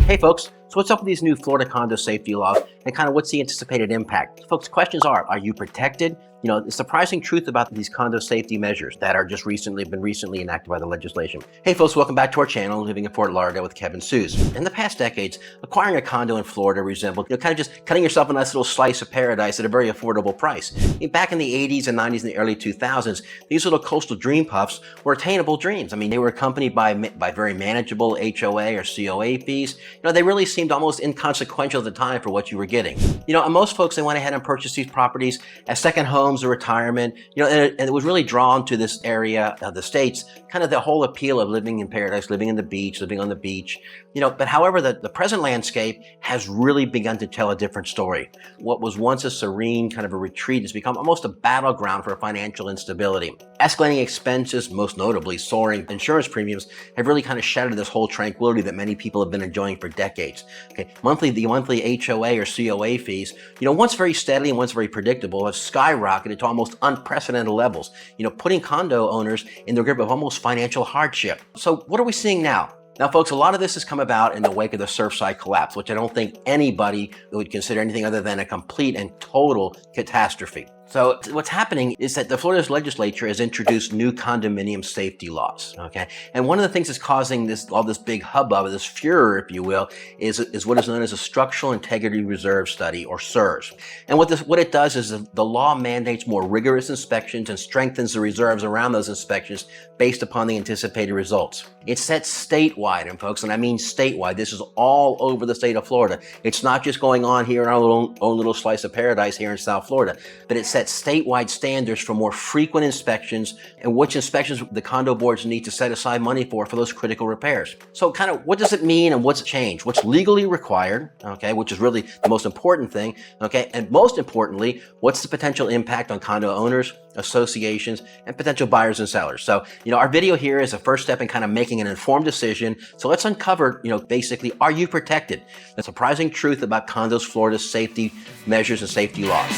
Hey folks, so what's up with these new Florida condo safety laws and kind of what's the anticipated impact? Folks, questions are you protected? You know, the surprising truth about these condo safety measures that are just recently enacted by the legislation. Hey folks, welcome back to our channel, Living in Fort Lauderdale with Kevin Suze. In the past decades, acquiring a condo in Florida resembled, kind of just cutting yourself a nice little slice of paradise at a very affordable price. Back in the 80s and 90s and the early 2000s, these little coastal dream puffs were attainable dreams. I mean, they were accompanied by very manageable HOA or COA fees. They really seemed almost inconsequential at the time for what you were getting. And most folks, they went ahead and purchased these properties as second homes or retirement, and it was really drawn to this area of the States, kind of the whole appeal of living in paradise, living on the beach, but however, the present landscape has really begun to tell a different story. What was once a serene kind of a retreat has become almost a battleground for financial instability. Escalating expenses, most notably soaring insurance premiums, have really kind of shattered this whole tranquility that many people have been enjoying for decades. The monthly HOA or COA fees, once very steady and once very predictable, have skyrocketed to almost unprecedented levels, putting condo owners in the grip of almost financial hardship. So what are we seeing now? Now, folks, a lot of this has come about in the wake of the Surfside collapse, which I don't think anybody would consider anything other than a complete and total catastrophe. So what's happening is that the Florida legislature has introduced new condominium safety laws, okay? And one of the things that's causing all this big hubbub, this furor, if you will, is what is known as a Structural Integrity Reserve Study, or SIRS. And what it does is the law mandates more rigorous inspections and strengthens the reserves around those inspections based upon the anticipated results. It's set statewide, and folks, and I mean statewide. This is all over the state of Florida. It's not just going on here in our own little slice of paradise here in South Florida, but it's set statewide standards for more frequent inspections and which inspections the condo boards need to set aside money for those critical repairs. So kind of what does it mean and what's changed? What's legally required, okay, which is really the most important thing, okay, and most importantly, what's the potential impact on condo owners, associations, and potential buyers and sellers? So, our video here is a first step in kind of making an informed decision. So let's uncover, basically, are you protected? The surprising truth about condos Florida's safety measures and safety laws.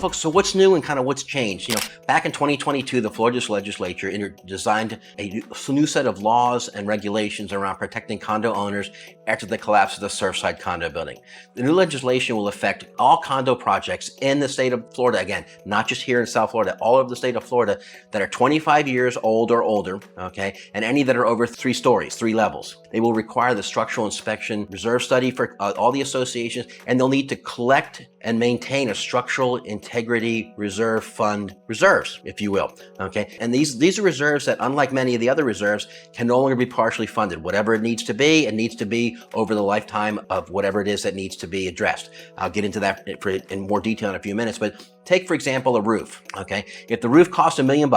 Folks, so what's new and kind of what's changed? Back in 2022, the Florida legislature designed a new set of laws and regulations around protecting condo owners after the collapse of the Surfside condo building. The new legislation will affect all condo projects in the state of Florida, again, not just here in South Florida, all over the state of Florida, that are 25 years old or older, okay, and any that are over 3 stories, 3 levels. They will require the structural inspection reserve study for all the associations, and they'll need to collect and maintain a structural integrity reserve fund reserves, if you will, okay? And these are reserves that, unlike many of the other reserves, can no longer be partially funded. Whatever it needs to be, it needs to be over the lifetime of whatever it is that needs to be addressed. I'll get into that in more detail in a few minutes, but take, for example, a roof, okay? If the roof costs $1 million,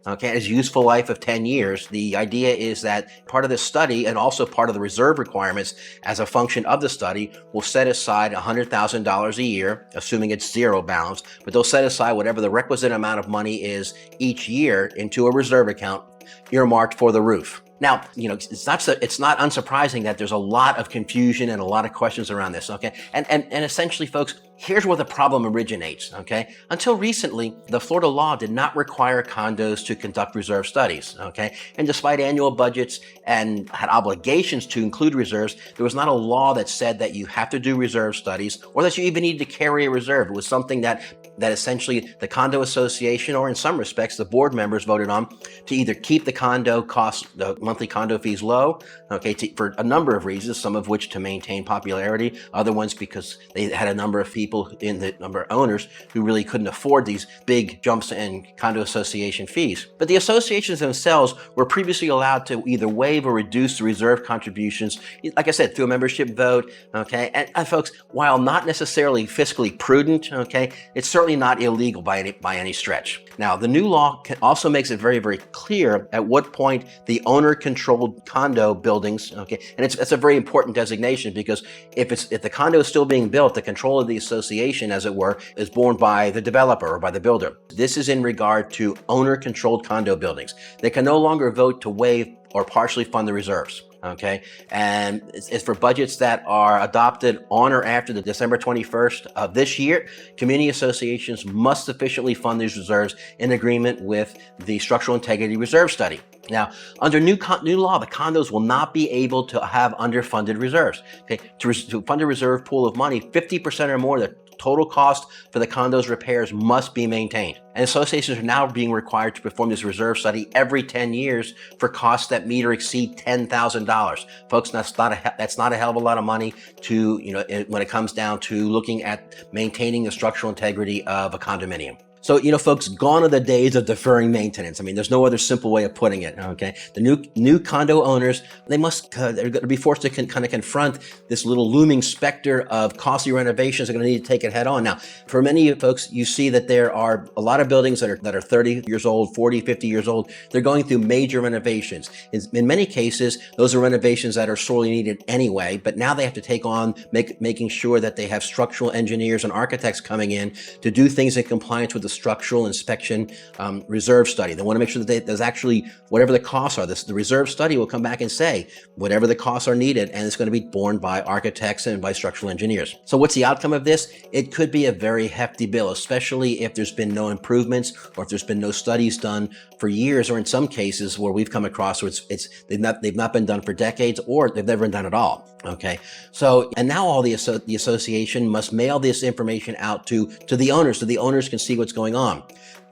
okay, has useful life of 10 years, the idea is that part of the study and also part of the reserve requirements as a function of the study will set aside $100,000 a year, assuming it's zero balance, but they'll set aside whatever the requisite amount of money is each year into a reserve account earmarked for the roof. Now, it's not unsurprising that there's a lot of confusion and a lot of questions around this, okay? And essentially, folks, here's where the problem originates, okay? Until recently, the Florida law did not require condos to conduct reserve studies, okay? And despite annual budgets and had obligations to include reserves, there was not a law that said that you have to do reserve studies or that you even needed to carry a reserve. It was something that essentially the condo association, or in some respects, the board members voted on to either keep the condo costs, the monthly condo fees low, okay, for a number of reasons, some of which to maintain popularity, other ones because they had a number of people in the number of owners who really couldn't afford these big jumps in condo association fees. But the associations themselves were previously allowed to either waive or reduce the reserve contributions, like I said, through a membership vote, okay? And folks, while not necessarily fiscally prudent, okay, it certainly certainly not illegal by any stretch. Now, the new law also makes it very, very clear at what point the owner-controlled condo buildings, okay, and it's a very important designation, because if the condo is still being built, the control of the association, as it were, is borne by the developer or by the builder. This is in regard to owner-controlled condo buildings. They can no longer vote to waive or partially fund the reserves. Okay, and it's for budgets that are adopted on or after the December 21st of this year. Community associations must sufficiently fund these reserves in agreement with the Structural Integrity Reserve Study. Now, under new law, the condos will not be able to have underfunded reserves. Okay, to fund a reserve pool of money, 50% or more of the total cost for the condo's repairs must be maintained. And associations are now being required to perform this reserve study every 10 years for costs that meet or exceed $10,000. Folks, that's not a hell of a lot of money to, when it comes down to looking at maintaining the structural integrity of a condominium. So, folks, gone are the days of deferring maintenance. I mean, there's no other simple way of putting it, okay? The new condo owners, they're going to be forced to kind of confront this little looming specter of costly renovations. They're going to need to take it head on. Now, for many folks, you see that there are a lot of buildings that are 30 years old, 40, 50 years old. They're going through major renovations. In many cases, those are renovations that are sorely needed anyway, but now they have to take on making sure that they have structural engineers and architects coming in to do things in compliance with the structural inspection reserve study. They want to make sure that there's actually, whatever the costs are, the reserve study will come back and say whatever the costs are needed, and it's going to be borne by architects and by structural engineers. So what's the outcome of this? It could be a very hefty bill, especially if there's been no improvements or if there's been no studies done for years, or in some cases where we've come across where they've not been done for decades, or they've never been done at all. Okay, so, and now all the association must mail this information out to the owners, so the owners can see what's going on.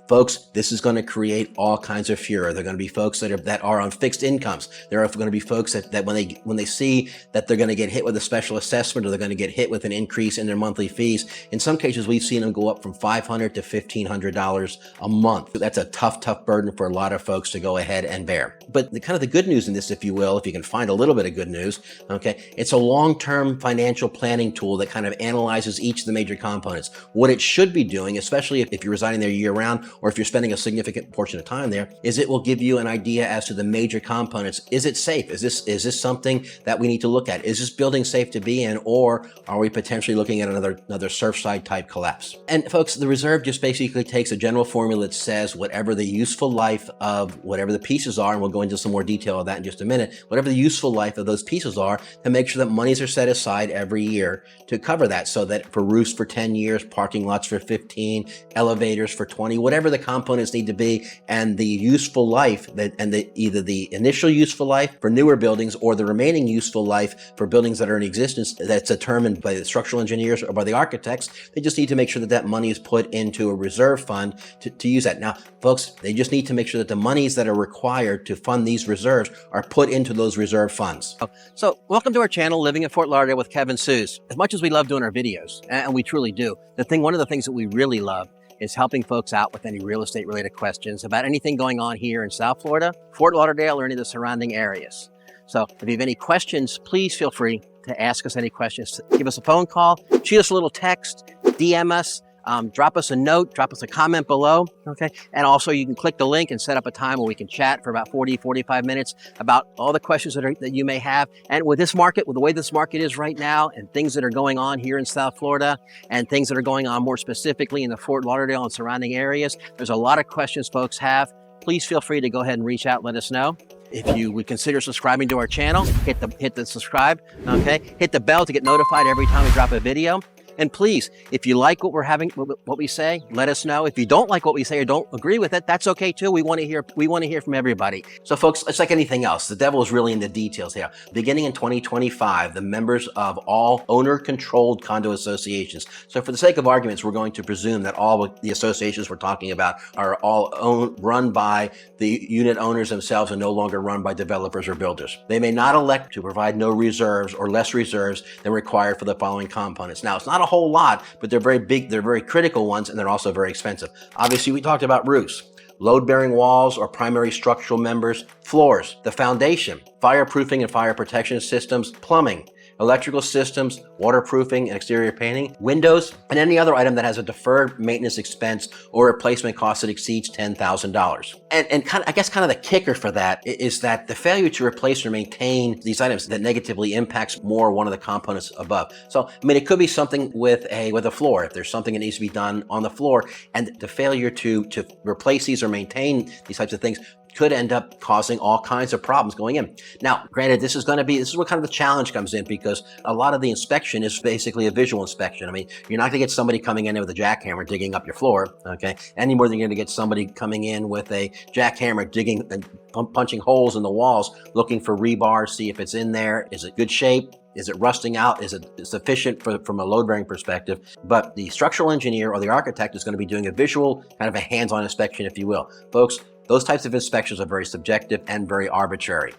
Folks, this is going to create all kinds of furor. There are going to be folks that are on fixed incomes. There are going to be folks that when they see that they're going to get hit with a special assessment, or they're going to get hit with an increase in their monthly fees. In some cases, we've seen them go up from $500 to $1,500 a month. That's a tough burden for a lot of folks to go ahead and bear. But the good news in this, if you will, if you can find a little bit of good news, okay, it's a long-term financial planning tool that kind of analyzes each of the major components. What it should be doing, especially if you're residing there year-round, or if you're spending a significant portion of time there, is it will give you an idea as to the major components. Is it safe? Is this something that we need to look at? Is this building safe to be in, or are we potentially looking at another Surfside type collapse? And folks, the reserve just basically takes a general formula that says whatever the useful life of whatever the pieces are, and we'll go into some more detail of that in just a minute, whatever the useful life of those pieces are, to make sure that monies are set aside every year to cover that, so that for roofs for 10 years, parking lots for 15, elevators for 20, whatever the components need to be, and the useful life either the initial useful life for newer buildings or the remaining useful life for buildings that are in existence, that's determined by the structural engineers or by the architects. They just need to make sure that money is put into a reserve fund to use that. Now, folks, they just need to make sure that the monies that are required to fund these reserves are put into those reserve funds. So welcome to our channel, Living in Fort Lauderdale with Kevin Sues. As much as we love doing our videos, and we truly do, one of the things that we really love is helping folks out with any real estate related questions about anything going on here in South Florida, Fort Lauderdale, or any of the surrounding areas. So if you have any questions, please feel free to ask us any questions. Give us a phone call, shoot us a little text, DM us, drop us a note, drop us a comment below, okay? And also you can click the link and set up a time where we can chat for about 40, 45 minutes about all the questions that you may have. And with this market, with the way this market is right now, and things that are going on here in South Florida, and things that are going on more specifically in the Fort Lauderdale and surrounding areas, there's a lot of questions folks have. Please feel free to go ahead and reach out and let us know. If you would consider subscribing to our channel, hit the subscribe, okay? Hit the bell to get notified every time we drop a video. And please, if you like what we say, let us know. If you don't like what we say or don't agree with it, that's okay too. We want to hear from everybody. So folks, it's like anything else. The devil is really in the details here. Beginning in 2025, the members of all owner-controlled condo associations. So for the sake of arguments, we're going to presume that all of the associations we're talking about are all run by the unit owners themselves and no longer run by developers or builders. They may not elect to provide no reserves or less reserves than required for the following components. Now, it's not a whole lot, but they're very big, they're very critical ones, and they're also very expensive. Obviously, we talked about roofs, load-bearing walls or primary structural members, floors, the foundation, fireproofing and fire protection systems, plumbing, electrical systems, waterproofing and exterior painting, windows, and any other item that has a deferred maintenance expense or replacement cost that exceeds $10,000. And I guess the kicker for that is that the failure to replace or maintain these items that negatively impacts more one of the components above. So, I mean, it could be something with a floor. If there's something that needs to be done on the floor, and the failure to replace these or maintain these types of things could end up causing all kinds of problems going in. Now, granted, this is where kind of the challenge comes in, because a lot of the inspection is basically a visual inspection. I mean, you're not going to get somebody coming in with a jackhammer digging up your floor, okay, any more than you're going to get somebody coming in with a jackhammer digging and punching holes in the walls, looking for rebar, see if it's in there, is it good shape, is it rusting out, is it sufficient from a load-bearing perspective. But the structural engineer or the architect is going to be doing a visual, kind of a hands-on inspection, if you will. Folks, those types of inspections are very subjective and very arbitrary,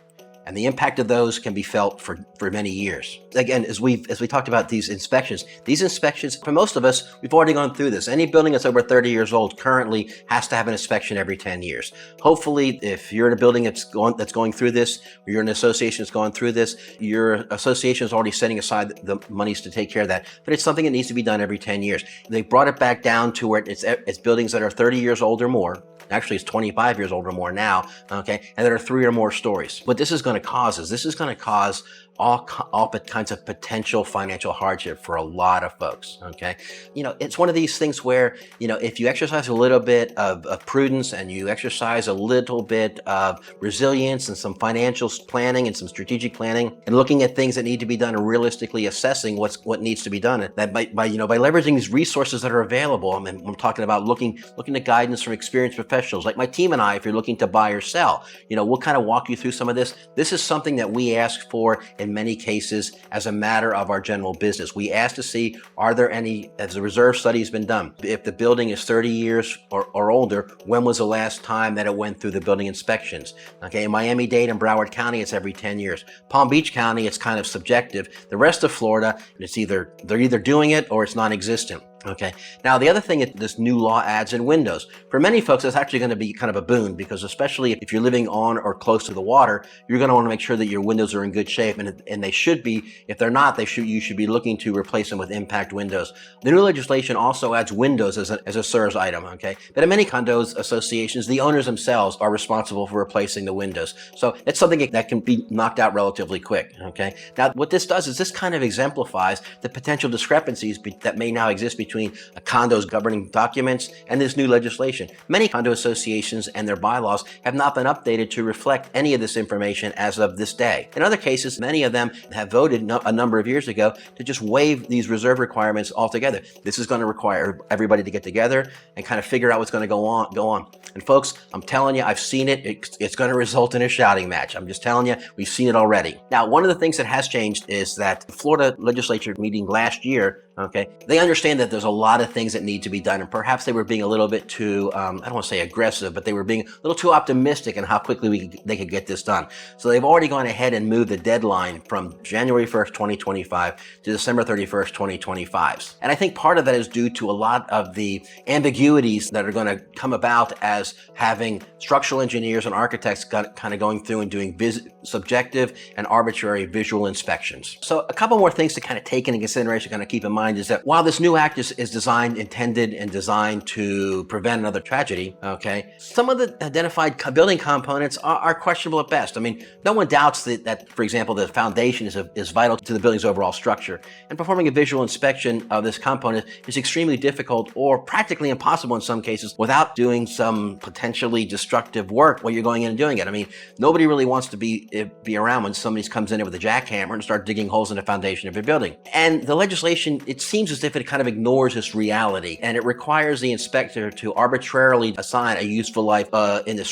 and the impact of those can be felt for many years. Again, as we talked about these inspections, for most of us, we've already gone through this. Any building that's over 30 years old currently has to have an inspection every 10 years. Hopefully, if you're in a building that's going through this, or you're in an association that's going through this, your association is already setting aside the monies to take care of that. But it's something that needs to be done every 10 years. They brought it back down to where it's buildings that are 30 years old or more. Actually, it's 25 years old or more now, okay, and there are 3 or more stories. What this is going to cause all kinds of potential financial hardship for a lot of folks, okay? It's one of these things where, if you exercise a little bit of prudence, and you exercise a little bit of resilience and some financial planning and some strategic planning, and looking at things that need to be done and realistically assessing what needs to be done, that by leveraging these resources that are available. I mean, I'm talking about looking at guidance from experienced professionals like my team and I. If you're looking to buy or sell, we'll kind of walk you through some of this. This is something that we ask for in many cases as a matter of our general business. We ask to see, are there any, as a reserve study has been done, if the building is 30 years or older, when was the last time that it went through the building inspections? Okay, in Miami-Dade and Broward County, it's every 10 years. Palm Beach County, it's kind of subjective. The rest of Florida, they're either doing it or it's non-existent. Okay. Now, the other thing that this new law adds in windows, for many folks, it's actually going to be kind of a boon, because especially if you're living on or close to the water, you're going to want to make sure that your windows are in good shape, and they should be. If they're not, you should be looking to replace them with impact windows. The new legislation also adds windows as a SERS item. Okay. But in many condos associations, the owners themselves are responsible for replacing the windows. So it's something that can be knocked out relatively quick. Okay. Now, what this does is this kind of exemplifies the potential discrepancies that may now exist between a condo's governing documents and this new legislation. Many condo associations and their bylaws have not been updated to reflect any of this information as of this day. In other cases, many of them have voted a number of years ago to just waive these reserve requirements altogether. This is going to require everybody to get together and kind of figure out what's going to go on. And folks, I'm telling you, I've seen it. It's going to result in a shouting match. I'm just telling you, we've seen it already. Now, one of the things that has changed is that the Florida legislature meeting last year, okay, they understand that there's a lot of things that need to be done, and perhaps they were being a little bit too, I don't want to say aggressive, but they were being a little too optimistic in how quickly they could get this done. So they've already gone ahead and moved the deadline from January 1st, 2025 to December 31st, 2025. And I think part of that is due to a lot of the ambiguities that are going to come about as having structural engineers and architects kind of going through and doing subjective and arbitrary visual inspections. So a couple more things to kind of take into consideration, kind of keep in mind, is that while this new act is intended and designed to prevent another tragedy, okay, some of the identified building components are questionable at best. I mean, no one doubts that, for example, the foundation is vital to the building's overall structure, and performing a visual inspection of this component is extremely difficult or practically impossible in some cases without doing some potentially destructive work while you're going in and doing it. I mean, nobody really wants to be around when somebody comes in with a jackhammer and start digging holes in the foundation of your building. And the legislation, it seems as if it kind of ignores this reality, and it requires the inspector to arbitrarily assign a useful life in the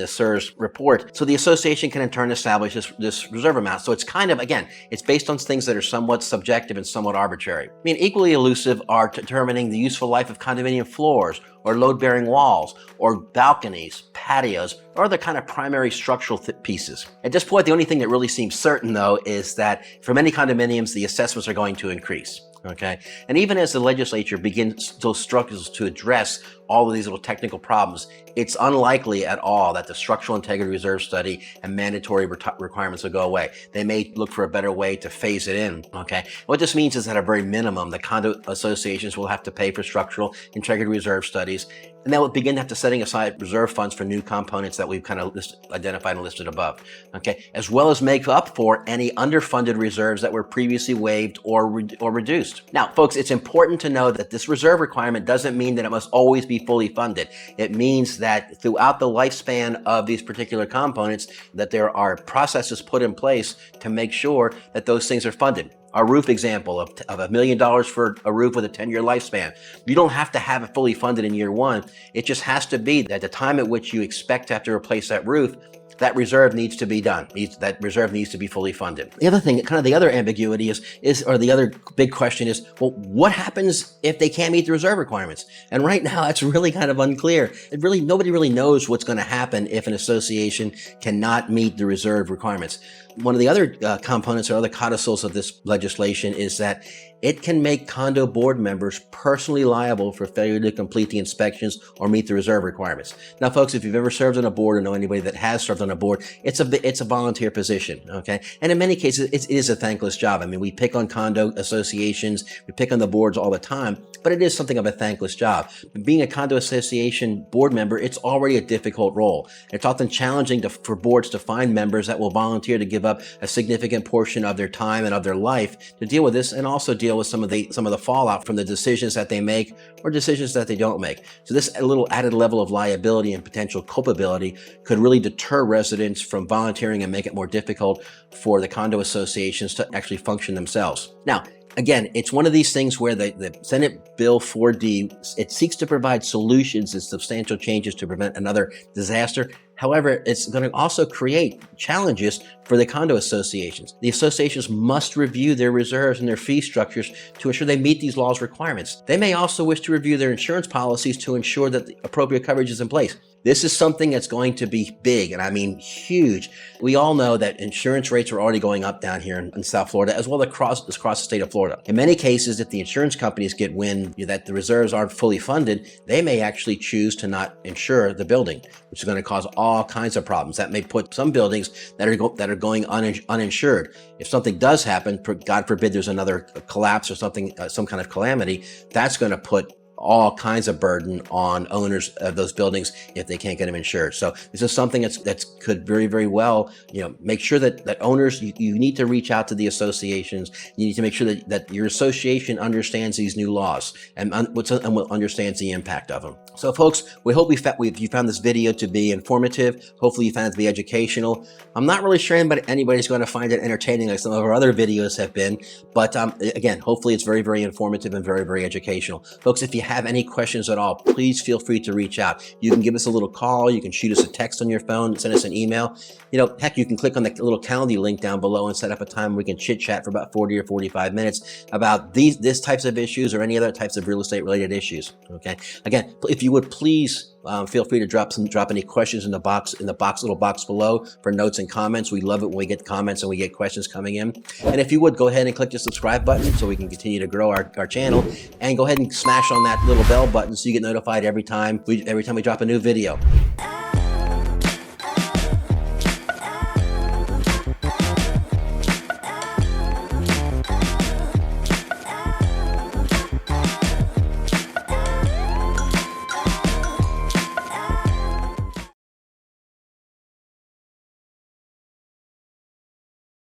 SERS report, so the association can in turn establish this reserve amount. So it's kind of, again, it's based on things that are somewhat subjective and somewhat arbitrary. I mean, equally elusive are determining the useful life of condominium floors or load-bearing walls, or balconies, patios, or other kind of primary structural pieces. At this point, the only thing that really seems certain, though, is that for many condominiums, the assessments are going to increase. Okay, and even as the legislature begins to struggles to address all of these little technical problems, it's unlikely at all that the structural integrity reserve study and mandatory requirements will go away. They may look for a better way to phase it in. Okay, what this means is that at a very minimum, the condo associations will have to pay for structural integrity reserve studies, and that will begin to have to setting aside reserve funds for new components that we've kind of identified and listed above. Okay, as well as make up for any underfunded reserves that were previously waived or reduced. Now, folks, it's important to know that this reserve requirement doesn't mean that it must always be fully funded. It means that throughout the lifespan of these particular components, that there are processes put in place to make sure that those things are funded. Our roof example of $1 million for a roof with a 10-year lifespan. You don't have to have it fully funded in year one. It just has to be that the time at which you expect to have to replace that roof, that reserve needs to be done. That reserve needs to be fully funded. The other thing, kind of the other ambiguity or the other big question is, well, what happens if they can't meet the reserve requirements? And right now, that's really kind of unclear. Nobody really knows what's going to happen if an association cannot meet the reserve requirements. One of the other components or other codicils of this legislation is that it can make condo board members personally liable for failure to complete the inspections or meet the reserve requirements. Now, folks, if you've ever served on a board or know anybody that has served on a board, it's a volunteer position, okay? And in many cases, it is a thankless job. I mean, we pick on condo associations, we pick on the boards all the time, but it is something of a thankless job. Being a condo association board member, it's already a difficult role. It's often challenging for boards to find members that will volunteer to give up a significant portion of their time and of their life to deal with this, and also deal with some of the fallout from the decisions that they make or decisions that they don't make. So this little added level of liability and potential culpability could really deter residents from volunteering and make it more difficult for the condo associations to actually function themselves. Now, again, it's one of these things where the Senate Bill 4D, it seeks to provide solutions and substantial changes to prevent another disaster. However, it's going to also create challenges for the condo associations. The associations must review their reserves and their fee structures to ensure they meet these laws' requirements. They may also wish to review their insurance policies to ensure that the appropriate coverage is in place. This is something that's going to be big, and I mean huge. We all know that insurance rates are already going up down here in South Florida, as well as across the state of Florida. In many cases, if the insurance companies get wind that the reserves aren't fully funded, they may actually choose to not insure the building, which is going to cause all kinds of problems. That may put some buildings that are going uninsured. If something does happen, God forbid there's another collapse or something, some kind of calamity, that's going to put all kinds of burden on owners of those buildings if they can't get them insured. So this is something that could very, very well, make sure that owners, you need to reach out to the associations. You need to make sure that your association understands these new laws and understands the impact of them. So folks, we hope you found this video to be informative. Hopefully you found it to be educational. I'm not really sure anybody's going to find it entertaining like some of our other videos have been, but again, hopefully it's very, very informative and very, very educational. Folks, if you have any questions at all, please feel free to reach out. You can give us a little call, you can shoot us a text on your phone, send us an email. Heck, you can click on the little calendar link down below and set up a time where we can chit chat for about 40 or 45 minutes about these types of issues or any other types of real estate related issues. Okay. Again, if you would please feel free to drop any questions in the little box below for notes and comments. We love it when we get comments and we get questions coming in. And if you would, go ahead and click the subscribe button so we can continue to grow our channel, and go ahead and smash on that little bell button so you get notified every time we drop a new video.